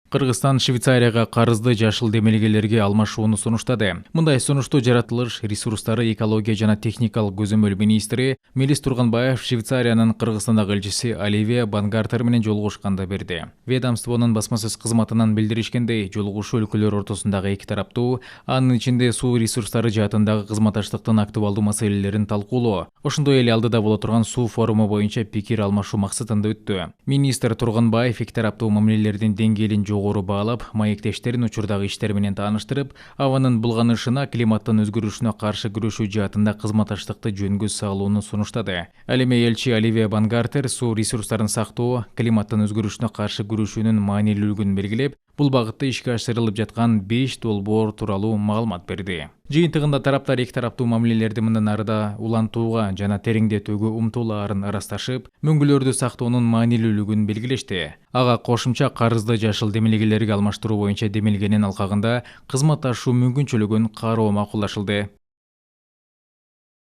Кыргызстан Швейцарияга карызды жашыл демелгелерге алмашууну сунуштады. Мындай сунушту жаратылыш ресурстары экология жана техникалык көзөмөл министри Мелис Турганбаев Швейцариянын Кыргызстандагы элчиси Оливия Бангартер менен жолугушканда берди. Ведомствонун басма-сөз кызматынан билдиришкендей, жолугушуу өлкөлөр ортосундагы эки тараптуу, анын ичинде суу ресурстары жаатындагы кызматташтыктын актуалдуу маселелерин талкуулоо, ошондой эле алдыда боло турган суу форуму боюнча пикир алмашуу максатында өттү. Министр Турганбаев эки тараптуу мамилелердин деңгээлин жогору баалап, маектештерин учурдагы иштер менен тааныштырып, абанын булганышына, климаттын өзгөрүшүнө каршы күрөшүү жаатында кызматташтыкты жөнгө салууну сунуштады. Ал эми элчи Оливия Бангартер суу ресурстарын сактоо, климаттын өзгөрүшүнө каршы күрөшүүнүн маанилүүлүгүн белгилеп, бул багытта ишке ашырылып жаткан 5 долбоор тууралуу маалымат берди. Жыйынтыгында тараптар эки тараптуу мамилелерди мындан арыда улантууга жана тереңдетүүгө умтулаарын ырасташып, мөңгүлөрдү сактоонун маанилүүлүгүн белгилешти. Ага кошумча карызды жашыл демелгелерге алмаштыруу боюнча демилгенин алкагында кызматташуу мүмкүнчүлүгүн кароо макулдашылды.